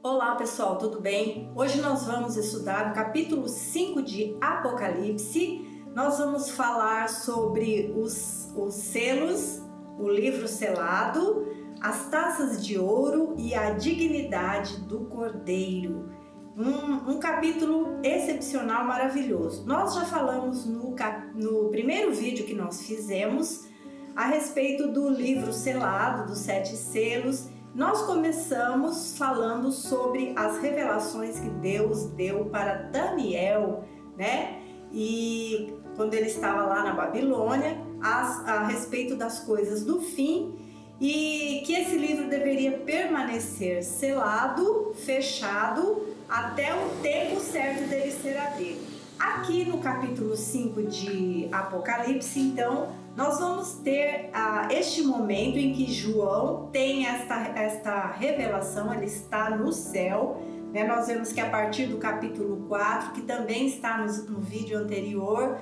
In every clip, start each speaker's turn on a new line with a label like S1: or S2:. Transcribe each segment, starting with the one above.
S1: Olá pessoal, tudo bem? Hoje nós vamos estudar o capítulo 5 de Apocalipse. Nós vamos falar sobre os selos, o livro selado, as taças de ouro e a dignidade do Cordeiro. Um capítulo excepcional, maravilhoso. Nós já falamos no primeiro vídeo que nós fizemos a respeito do livro selado, dos 7 selos. Nós começamos falando sobre as revelações que Deus deu para Daniel, né? E quando ele estava lá na Babilônia, a respeito das coisas do fim, e que esse livro deveria permanecer selado, fechado, até o tempo certo dele ser aberto. Aqui no capítulo 5 de Apocalipse, então, nós vamos ter este momento em que João tem esta revelação, ele está no céu, né? Nós vemos que a partir do capítulo 4, que também está no vídeo anterior,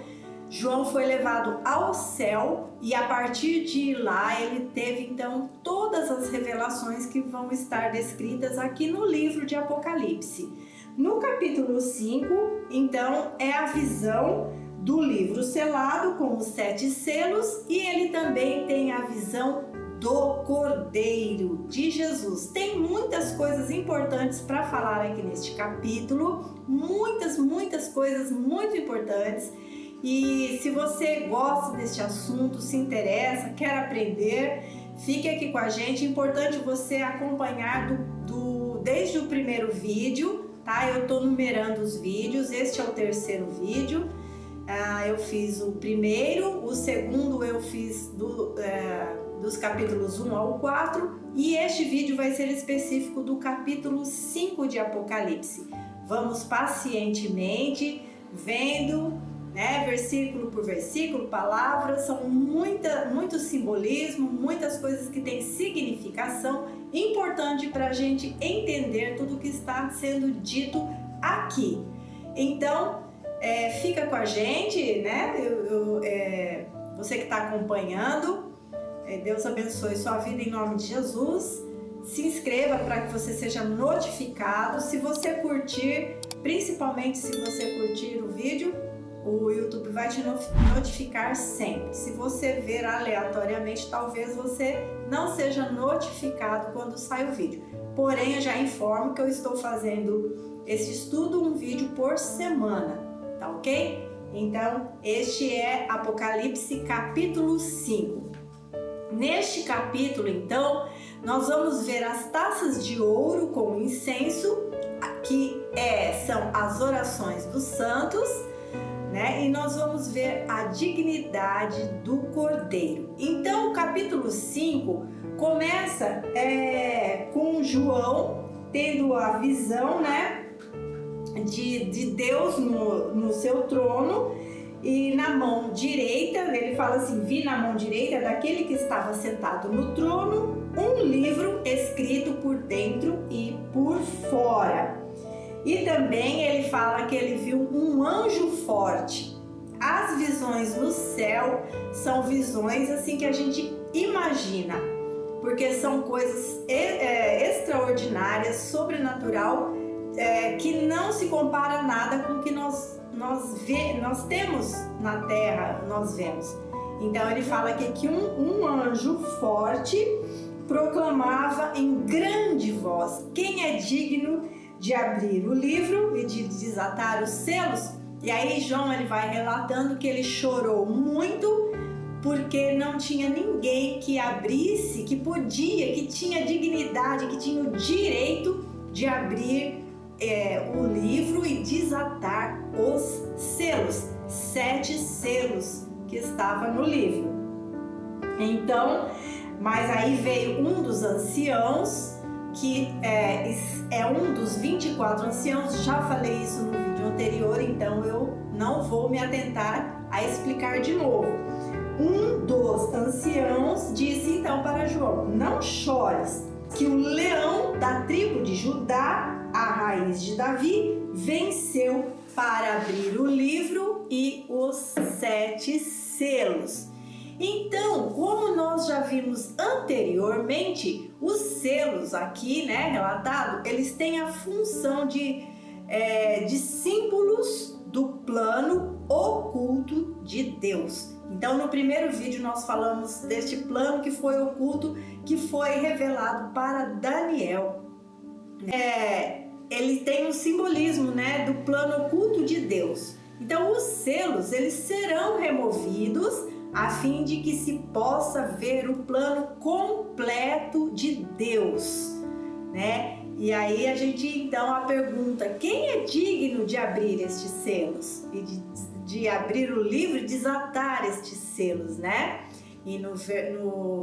S1: João foi levado ao céu e a partir de lá ele teve então todas as revelações que vão estar descritas aqui no livro de Apocalipse. No capítulo 5, então, é a visão do livro selado com os 7 selos e ele também tem a visão do Cordeiro de Jesus. Tem muitas coisas importantes para falar aqui neste capítulo, muitas coisas muito importantes. E se você gosta deste assunto, se interessa, quer aprender, fique aqui com a gente. É importante você acompanhar desde o primeiro vídeo, tá? Eu estou numerando os vídeos, este é o terceiro vídeo. Eu fiz o primeiro, o segundo eu fiz dos capítulos 1 ao 4 e este vídeo vai ser específico do capítulo 5 de Apocalipse. Vamos pacientemente vendo, né, versículo por versículo, palavras, são muito simbolismo, muitas coisas que têm significação importante para a gente entender tudo o que está sendo dito aqui. Então, fica com a gente, né? Você que está acompanhando, Deus abençoe sua vida em nome de Jesus. Se inscreva para que você seja notificado. Se você curtir, principalmente se você curtir o vídeo, o YouTube vai te notificar sempre. Se você ver aleatoriamente, talvez você não seja notificado quando sai o vídeo. Porém, eu já informo que eu estou fazendo esse estudo, um vídeo por semana, tá ok? Então, este é Apocalipse capítulo 5. Neste capítulo, então, nós vamos ver as taças de ouro com incenso, que são as orações dos santos, né? E nós vamos ver a dignidade do Cordeiro. Então, o capítulo 5 começa com João tendo a visão, né, de Deus no seu trono, e na mão direita, ele fala assim: vi na mão direita daquele que estava sentado no trono um livro escrito por dentro e por fora. E também ele fala que ele viu um anjo forte. As visões no céu são visões assim que a gente imagina, porque são coisas extraordinárias, sobrenatural, que não se compara nada com o que nós temos na terra, nós vemos. Então ele fala aqui que um anjo forte proclamava em grande voz: quem é digno de abrir o livro e de desatar os selos? E aí João ele vai relatando que ele chorou muito porque não tinha ninguém que abrisse, que podia, que tinha dignidade, que tinha o direito de abrir o livro e desatar os selos, 7 selos que estava no livro. Então, mas aí veio um dos anciãos, que é um dos 24 anciãos. Já falei isso no vídeo anterior, então eu não vou me atentar a explicar de novo. Um dos anciãos disse então para João: não chores, que o leão da tribo de Judá, a raiz de Davi, venceu para abrir o livro e os 7 selos. Então, como nós já vimos anteriormente, os selos aqui, né, relatado, eles têm a função de símbolos do plano oculto de Deus. Então, no primeiro vídeo nós falamos deste plano que foi oculto, que foi revelado para Daniel. Ele tem um simbolismo, né, do plano oculto de Deus. Então, os selos, eles serão removidos a fim de que se possa ver o plano completo de Deus, né? E aí a gente, então, a pergunta: quem é digno de abrir estes selos? E de abrir o livro e desatar estes selos, né? E no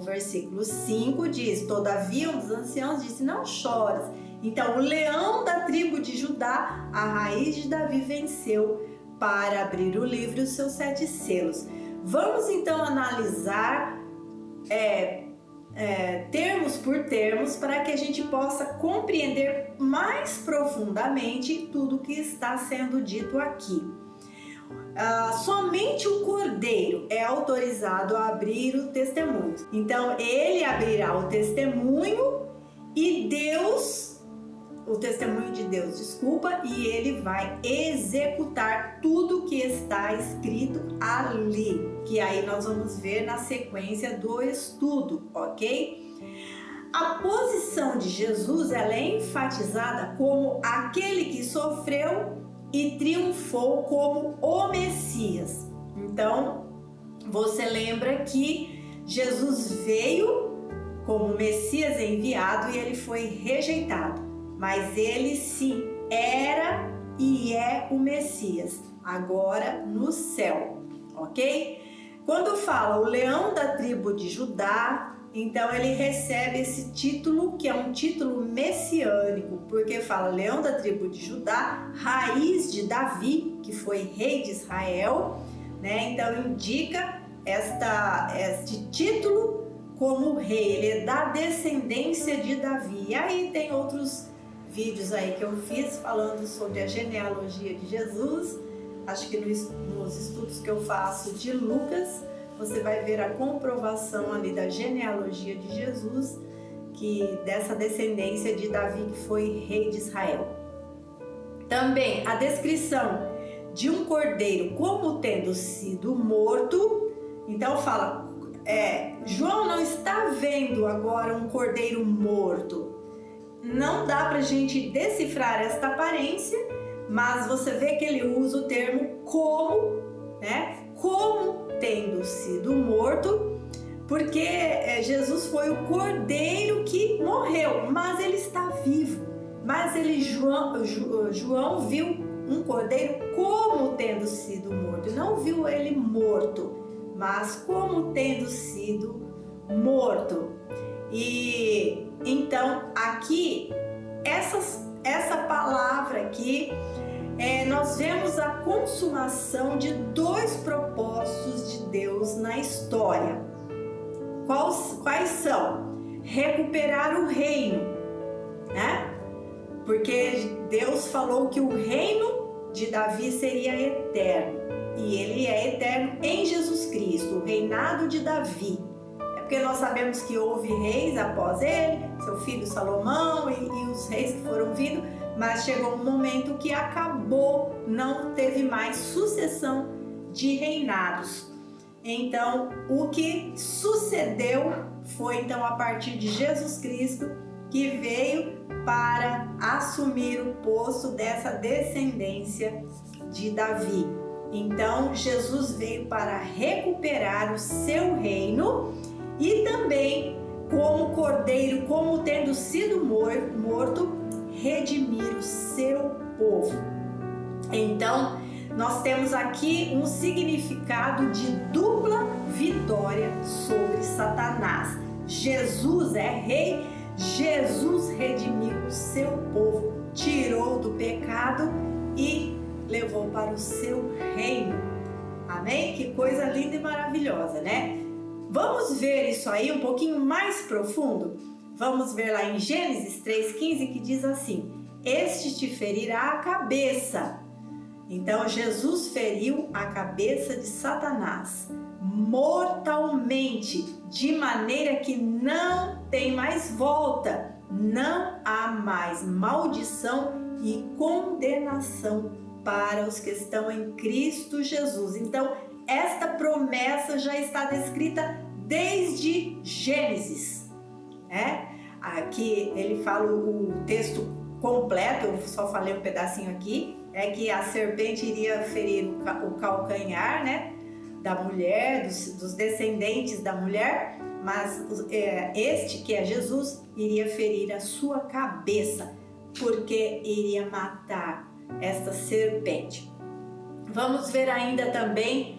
S1: versículo 5 diz: todavia um dos anciãos disse: não chores. Então o leão da tribo de Judá, a raiz de Davi, venceu para abrir o livro e os seus 7 selos. Vamos então analisar termos por termos para que a gente possa compreender mais profundamente tudo que está sendo dito aqui. Somente o cordeiro é autorizado a abrir o testemunho. Então ele abrirá o testemunho e o testemunho de Deus, desculpa, e ele vai executar tudo que está escrito ali, que aí nós vamos ver na sequência do estudo, ok? A posição de Jesus, ela é enfatizada como aquele que sofreu e triunfou como o Messias. Então, você lembra que Jesus veio como Messias enviado e ele foi rejeitado. Mas ele sim era e é o Messias, agora no céu, ok? Quando fala o leão da tribo de Judá, então ele recebe esse título, que é um título messiânico, porque fala leão da tribo de Judá, raiz de Davi, que foi rei de Israel, né? Então indica este título como rei, ele é da descendência de Davi. E aí tem outros vídeos aí que eu fiz falando sobre a genealogia de Jesus. Acho que nos estudos que eu faço de Lucas, você vai ver a comprovação ali da genealogia de Jesus, que dessa descendência de Davi, que foi rei de Israel. Também a descrição de um cordeiro como tendo sido morto. Então fala, João não está vendo agora um cordeiro morto. Não dá pra gente decifrar esta aparência, mas você vê que ele usa o termo como, né? Como tendo sido morto, porque Jesus foi o cordeiro que morreu, mas ele está vivo. Mas João viu um cordeiro como tendo sido morto, não viu ele morto, mas como tendo sido morto. E então aqui, essa palavra aqui, nós vemos a consumação de 2 propósitos de Deus na história. Quais são? Recuperar o reino, né? Porque Deus falou que o reino de Davi seria eterno, e ele é eterno em Jesus Cristo, o reinado de Davi. Porque nós sabemos que houve reis após ele, seu filho Salomão e os reis que foram vindo, mas chegou um momento que acabou, não teve mais sucessão de reinados. Então, o que sucedeu foi então a partir de Jesus Cristo, que veio para assumir o posto dessa descendência de Davi. Então, Jesus veio para recuperar o seu reino e também, como cordeiro, como tendo sido morto, redimir o seu povo. Então, nós temos aqui um significado de dupla vitória sobre Satanás. Jesus é rei, Jesus redimiu o seu povo, tirou do pecado e levou para o seu reino. Amém? Que coisa linda e maravilhosa, né? Vamos ver isso aí um pouquinho mais profundo? Vamos ver lá em Gênesis 3,15, que diz assim: este te ferirá a cabeça. Então Jesus feriu a cabeça de Satanás, mortalmente, de maneira que não tem mais volta. Não há mais maldição e condenação para os que estão em Cristo Jesus. Então, esta promessa já está descrita desde Gênesis, né? Aqui ele fala o texto completo, eu só falei um pedacinho aqui, é que a serpente iria ferir o calcanhar, né, da mulher, dos descendentes da mulher, mas este, que é Jesus, iria ferir a sua cabeça, porque iria matar esta serpente. Vamos ver ainda também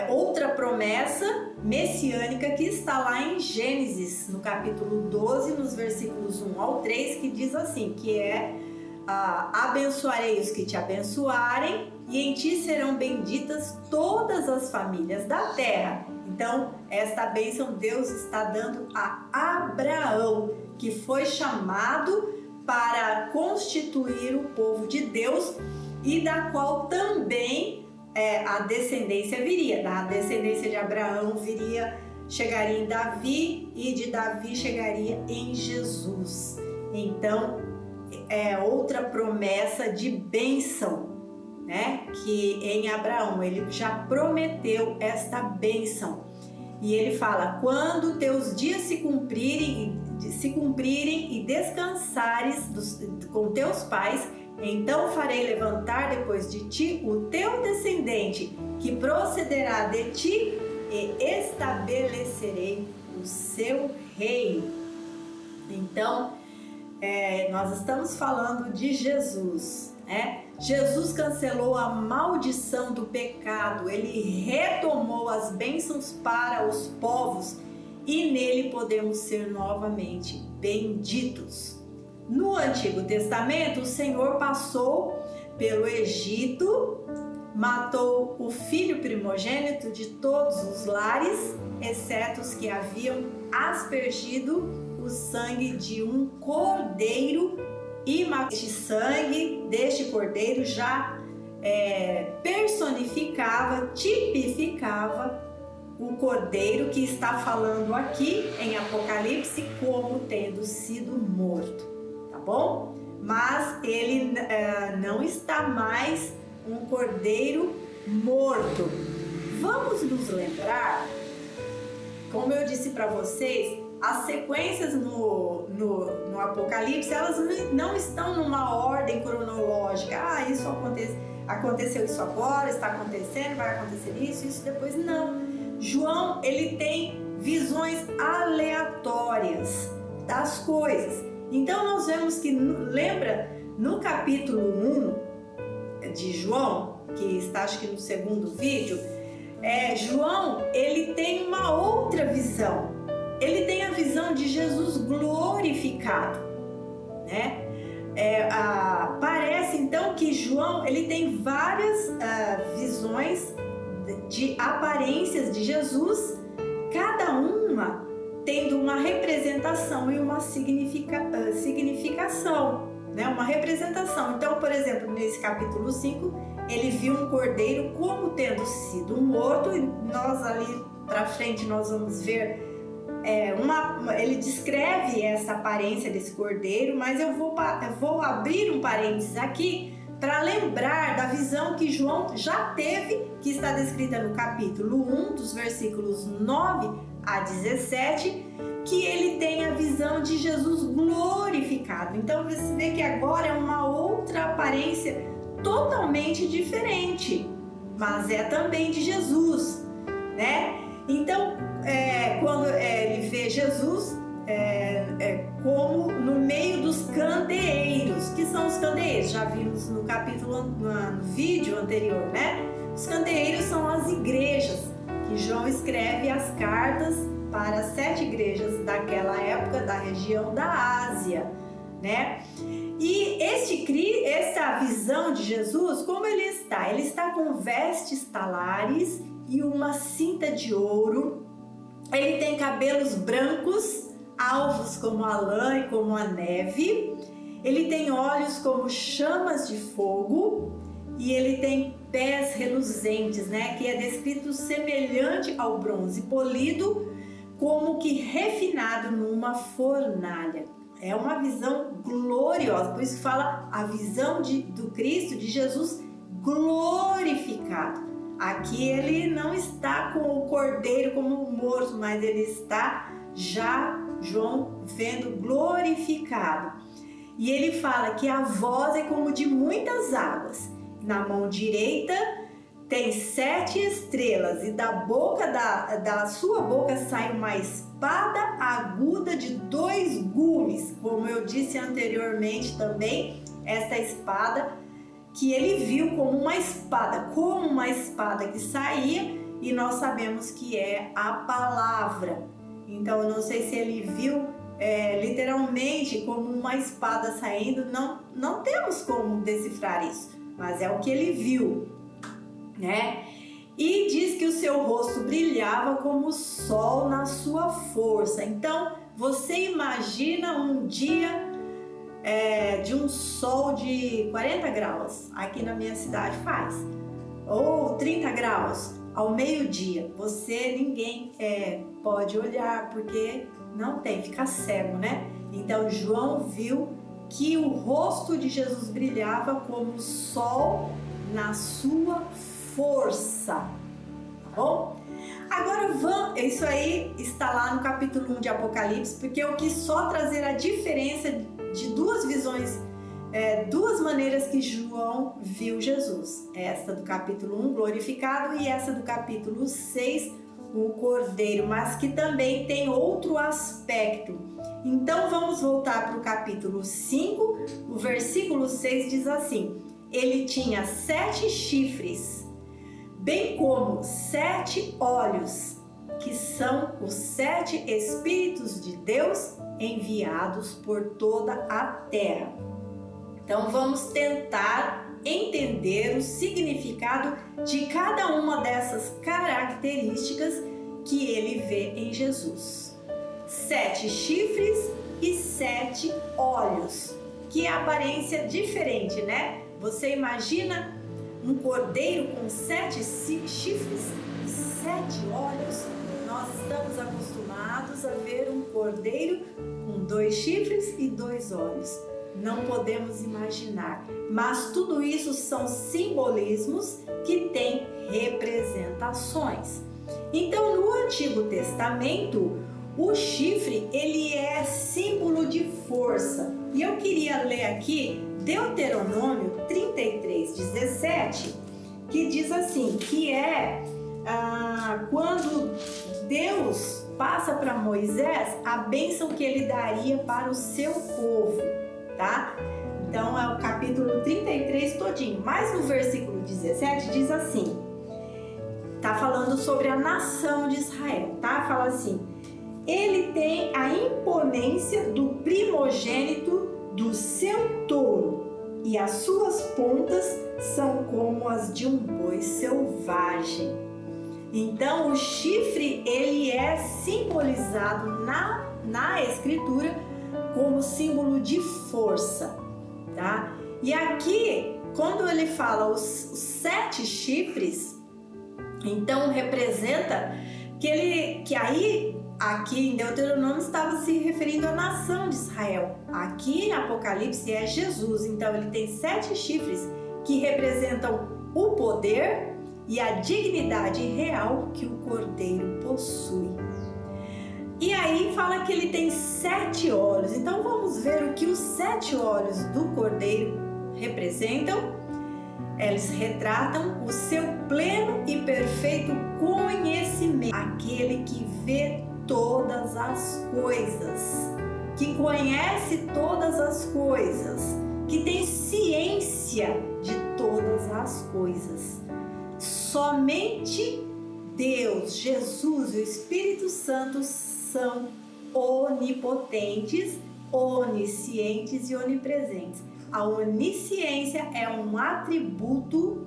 S1: outra promessa messiânica que está lá em Gênesis, no capítulo 12, nos versículos 1 ao 3, que diz assim, que é: abençoarei os que te abençoarem, e em ti serão benditas todas as famílias da terra. Então, esta bênção Deus está dando a Abraão, que foi chamado para constituir o povo de Deus e da qual também a descendência viria. Da descendência de Abraão chegaria em Davi, e de Davi chegaria em Jesus. Então, é outra promessa de bênção, né? Que em Abraão ele já prometeu esta bênção. E ele fala: quando teus dias se cumprirem e descansares com teus pais, então farei levantar depois de ti o teu descendente, que procederá de ti, e estabelecerei o seu reino. Então, nós estamos falando de Jesus, né? Jesus cancelou a maldição do pecado, ele retomou as bênçãos para os povos, e nele podemos ser novamente benditos. No Antigo Testamento, o Senhor passou pelo Egito, matou o filho primogênito de todos os lares, exceto os que haviam aspergido o sangue de um cordeiro, e este sangue deste cordeiro já personificava, tipificava o cordeiro que está falando aqui em Apocalipse como tendo sido morto, tá bom? Mas ele não está mais um cordeiro morto. Vamos nos lembrar, como eu disse para vocês, as sequências no Apocalipse, elas não estão numa ordem cronológica. Isso aconteceu isso agora, está acontecendo, vai acontecer isso depois. Não. João, ele tem visões aleatórias das coisas. Então nós vemos que, lembra, no capítulo 1 de João, que está acho que no segundo vídeo, João, ele tem uma outra visão. Ele tem a visão de Jesus glorificado, né? Parece então que João, ele tem várias visões de aparências de Jesus, cada uma tendo uma representação e uma significação, né? Uma representação. Então, por exemplo, nesse capítulo 5, ele viu um cordeiro como tendo sido morto, e nós ali para frente nós vamos ver ele descreve essa aparência desse cordeiro, mas eu vou abrir um parênteses aqui para lembrar da visão que João já teve, que está descrita no capítulo 1, dos versículos 9 a 17, que ele tem a visão de Jesus glorificado. Então você vê que agora é uma outra aparência totalmente diferente, mas é também de Jesus, né? Então, quando ele vê Jesus como no meio dos candeeiros, que são os candeeiros, já vimos no capítulo, no vídeo anterior, né? Os candeeiros são as igrejas, que João escreve as cartas para as 7 igrejas daquela época, da região da Ásia, né? E essa visão de Jesus, como ele está? Ele está com vestes talares e uma cinta de ouro. Ele tem cabelos brancos, alvos como a lã e como a neve. Ele tem olhos como chamas de fogo, e ele tem pés reluzentes, né? Que é descrito semelhante ao bronze polido, como que refinado numa fornalha. É uma visão gloriosa, por isso que fala a visão do Cristo, de Jesus glorificado. Aqui ele não está com o cordeiro como morto, mas ele está já, João, vendo glorificado. E ele fala que a voz é como de muitas águas. Na mão direita tem 7 estrelas, e da boca da sua boca sai uma espada aguda de 2 gumes. Como eu disse anteriormente também, essa espada que ele viu como uma espada que saía, e nós sabemos que é a palavra. Então eu não sei se ele viu literalmente como uma espada saindo, não temos como decifrar isso, mas é o que ele viu, né? E diz que o seu rosto brilhava como o sol na sua força. Então você imagina um dia de um sol de 40 graus, aqui na minha cidade faz, ou 30 graus ao meio-dia, ninguém pode olhar, porque não tem, fica cego, né? Então João viu que o rosto de Jesus brilhava como o sol na sua força, tá bom? Agora isso aí está lá no capítulo 1 de Apocalipse, porque eu quis só trazer a diferença de duas visões, duas maneiras que João viu Jesus. Essa do capítulo 1, glorificado, e essa do capítulo 6, o cordeiro, mas que também tem outro aspecto. Então vamos voltar para o capítulo 5, o versículo 6 diz assim: ele tinha 7 chifres, bem como 7 olhos, que são os 7 Espíritos de Deus enviados por toda a terra. Então vamos tentar entender o significado de cada uma dessas características que ele vê em Jesus. 7 chifres e 7 olhos, que é aparência diferente, né? Você imagina um cordeiro com 7 chifres e 7 olhos? Nós estamos acostumados a ver um cordeiro com 2 chifres e 2 olhos. Não podemos imaginar, mas tudo isso são simbolismos que têm representações. Então, no Antigo Testamento, o chifre ele é símbolo de força. E eu queria ler aqui Deuteronômio 33:17, que diz assim, que quando Deus passa para Moisés a bênção que ele daria para o seu povo, tá? Então é o capítulo 33 todinho, mas no versículo 17 diz assim, tá falando sobre a nação de Israel, tá? Fala assim: ele tem a imponência do primogênito do seu touro, e as suas pontas são como as de um boi selvagem. Então o chifre ele é simbolizado na escritura como símbolo de força, tá? E aqui, quando ele fala os 7 chifres, então representa que aí aqui em Deuteronômio estava se referindo à nação de Israel. Aqui em Apocalipse é Jesus, então ele tem 7 chifres que representam o poder e a dignidade real que o cordeiro possui. E aí fala que ele tem 7 olhos. Então vamos ver o que os 7 olhos do cordeiro representam. Eles retratam o seu pleno e perfeito conhecimento, aquele que vê todas as coisas, que conhece todas as coisas, que tem ciência de todas as coisas. Somente Deus, Jesus e o Espírito Santo são onipotentes, oniscientes e onipresentes. A onisciência é um atributo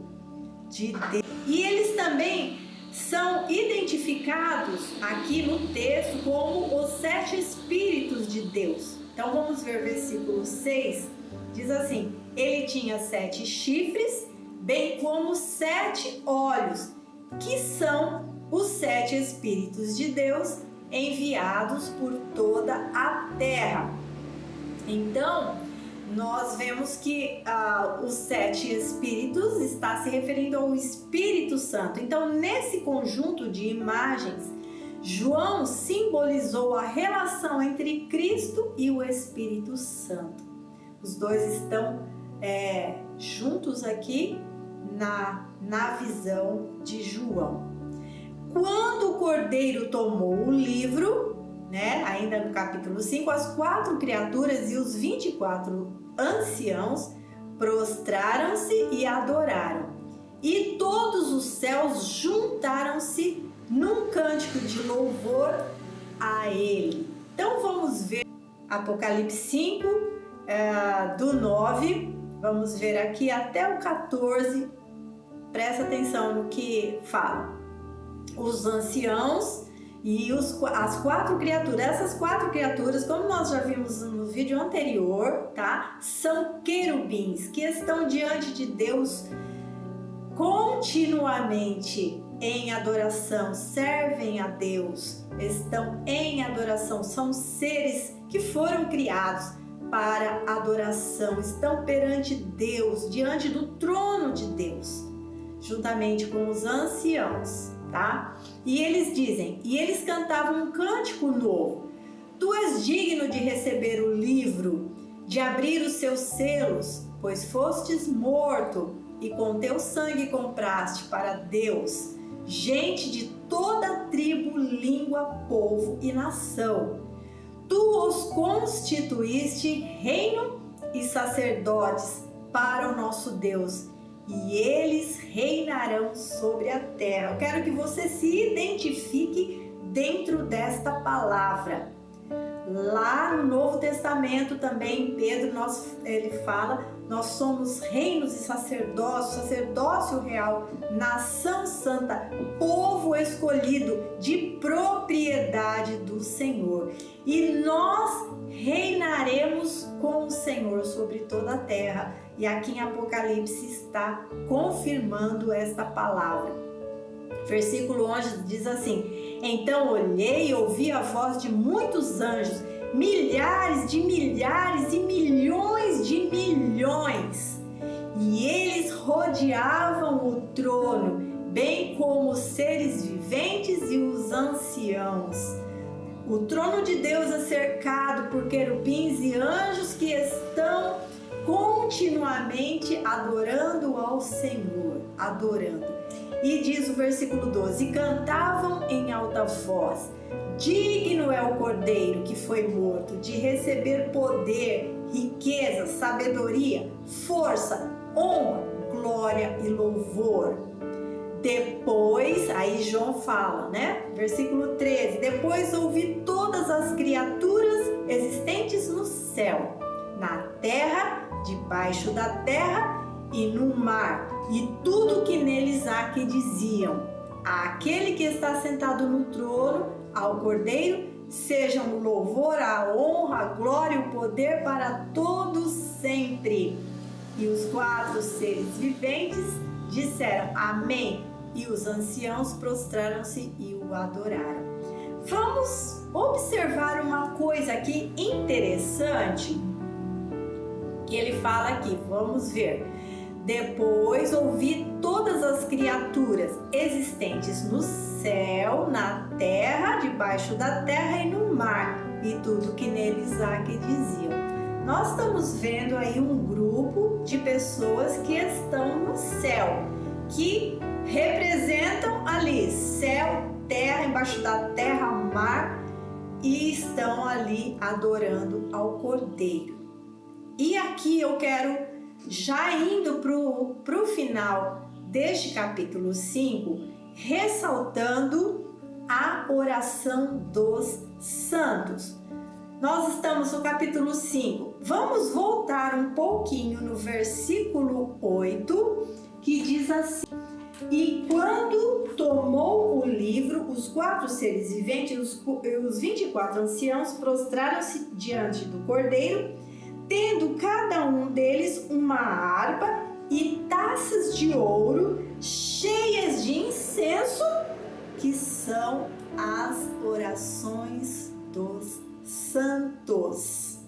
S1: de Deus. E eles também são identificados aqui no texto como os 7 Espíritos de Deus. Então vamos ver o versículo 6, diz assim: ele tinha 7 chifres, bem como 7 olhos, que são os 7 Espíritos de Deus enviados por toda a terra. Então, nós vemos que os 7 Espíritos está se referindo ao Espírito Santo. Então, nesse conjunto de imagens, João simbolizou a relação entre Cristo e o Espírito Santo. Os dois estão juntos aqui na visão de João. Quando o Cordeiro tomou o livro, ainda no capítulo 5, as 4 criaturas e os 24 anciãos prostraram-se e adoraram. E todos os céus juntaram-se num cântico de louvor a ele. Então vamos ver Apocalipse 5, do 9, vamos ver aqui até o 14, presta atenção no que fala. Os anciãos e as 4 criaturas, essas 4 criaturas, como nós já vimos no vídeo anterior, tá? São querubins que estão diante de Deus continuamente em adoração, servem a Deus, estão em adoração, são seres que foram criados para adoração, estão perante Deus, diante do trono de Deus, juntamente com os anciãos, tá? E eles dizem, e eles cantavam um cântico novo: Tu és digno de receber o livro, de abrir os seus selos, pois fostes morto e com teu sangue compraste para Deus gente de toda tribo, língua, povo e nação. Tu os constituíste reino e sacerdotes para o nosso Deus, e eles reinarão sobre a terra. Eu quero que você se identifique dentro desta palavra. Lá no Novo Testamento também, Pedro, ele fala, nós somos reinos e sacerdócio, sacerdócio real, nação santa, povo escolhido de propriedade do Senhor. E nós reinaremos com o Senhor sobre toda a terra. E aqui em Apocalipse está confirmando esta palavra. Versículo 11 diz assim: Então olhei e ouvi a voz de muitos anjos, milhares de milhares e milhões de milhões, e eles rodeavam o trono, bem como os seres viventes e os anciãos. O trono de Deus é cercado por querubins e anjos que estão continuamente adorando ao Senhor, adorando. E diz o versículo 12: E cantavam em alta voz: Digno é o Cordeiro que foi morto de receber poder, riqueza, sabedoria, força, honra, glória e louvor. Depois, aí João fala, Versículo 13: Depois ouvi todas as criaturas existentes no céu, na terra, debaixo da terra e no mar, e tudo que neles há, que diziam: Àquele que está sentado no trono, ao Cordeiro, sejam o louvor, a honra, a glória e o poder para todos sempre. E os 4 seres viventes disseram Amém, e os anciãos prostraram-se e o adoraram. Vamos observar uma coisa aqui interessante que ele fala aqui, vamos ver. Depois ouvi todas as criaturas existentes no céu, na terra, debaixo da terra e no mar, e tudo que neles há, que diziam. Nós estamos vendo aí um grupo de pessoas que estão no céu, que representam ali céu, terra, embaixo da terra, mar, e estão ali adorando ao Cordeiro. E aqui eu quero, já indo para o final deste capítulo 5, ressaltando a oração dos santos. Nós estamos no capítulo 5. Vamos voltar um pouquinho no versículo 8, que diz assim: E quando tomou o livro, os 4 seres viventes e os 24 anciãos prostraram-se diante do Cordeiro, tendo cada um deles uma harpa e taças correntes de ouro cheias de incenso, que são as orações dos santos.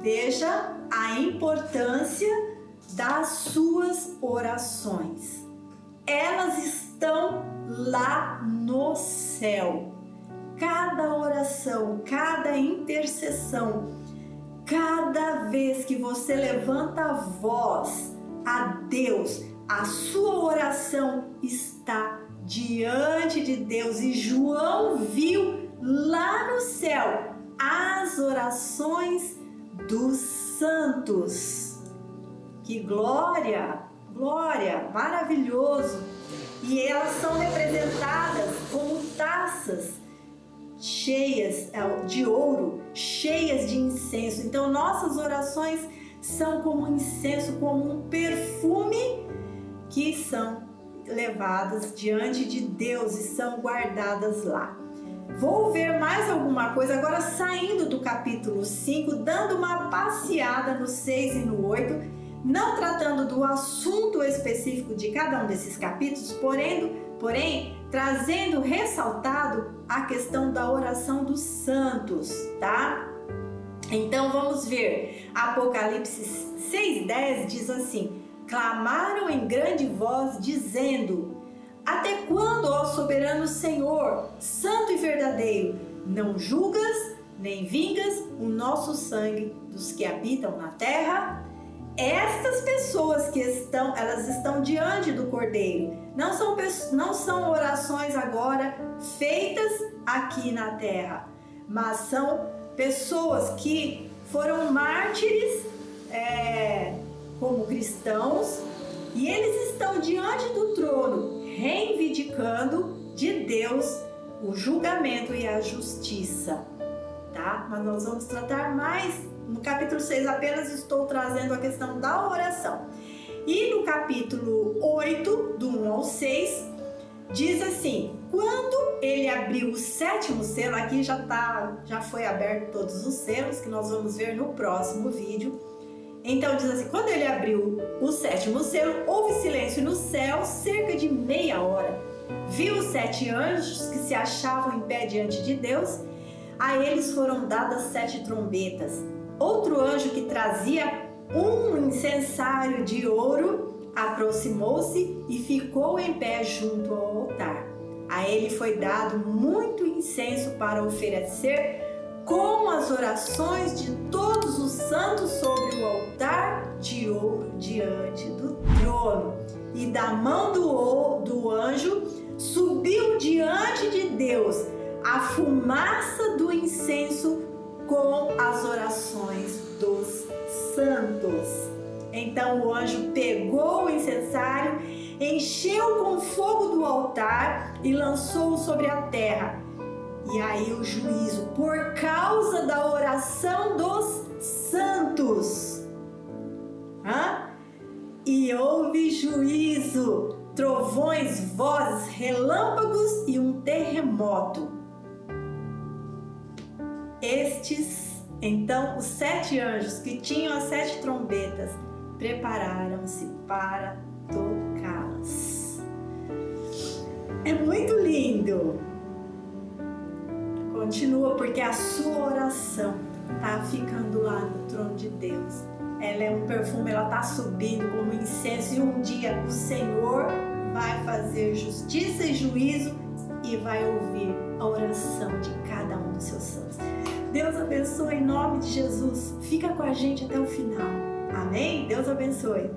S1: Veja a importância das suas orações. Elas estão lá no céu. Cada oração, cada intercessão, cada vez que você levanta a voz a Deus, a sua oração está diante de Deus. E João viu lá no céu as orações dos santos. Que glória, glória, maravilhoso! E elas são representadas como taças cheias de ouro, cheias de incenso. Então nossas orações são como incenso, como um perfume, que são levadas diante de Deus e são guardadas lá. Vou ver mais alguma coisa agora, saindo do capítulo 5, dando uma passeada no 6 e no 8, não tratando do assunto específico de cada um desses capítulos, porém trazendo ressaltado a questão da oração dos santos, tá? Então vamos ver, Apocalipse 6:10 diz assim: clamaram em grande voz, dizendo: até quando, ó soberano Senhor, santo e verdadeiro, não julgas nem vingas o nosso sangue dos que habitam na terra? Estas pessoas elas estão diante do Cordeiro. Não são orações agora feitas aqui na terra, mas são pessoas que foram mártires como cristãos, e eles estão diante do trono, reivindicando de Deus o julgamento e a justiça, tá? Mas nós vamos tratar mais no capítulo 6, apenas estou trazendo a questão da oração. E no capítulo 8, do 1 ao 6, diz assim: quando ele abriu o sétimo selo, aqui já foi aberto todos os selos, que nós vamos ver no próximo vídeo. Então diz assim: quando ele abriu o sétimo selo, houve silêncio no céu cerca de meia hora. Viu os 7 anjos que se achavam em pé diante de Deus. A eles foram dadas 7 trombetas. Outro anjo que trazia um incensário de ouro aproximou-se e ficou em pé junto ao altar. A ele foi dado muito incenso para oferecer com as orações de todos os santos sobre o altar de ouro diante do trono. E da mão do anjo subiu diante de Deus a fumaça do incenso com as orações dos santos. Então o anjo pegou o incensário, encheu com fogo do altar e lançou-o sobre a terra. E aí o juízo, por causa da oração dos santos. E houve juízo, trovões, vozes, relâmpagos e um terremoto. Então, os 7 anjos que tinham as 7 trombetas prepararam-se para tocá-las. É muito lindo. Continua, porque a sua oração está ficando lá no trono de Deus. Ela é um perfume, ela está subindo como incenso, e um dia o Senhor vai fazer justiça e juízo e vai ouvir a oração de cada um dos seus santos. Deus abençoe em nome de Jesus. Fica com a gente até o final. Amém? Deus abençoe.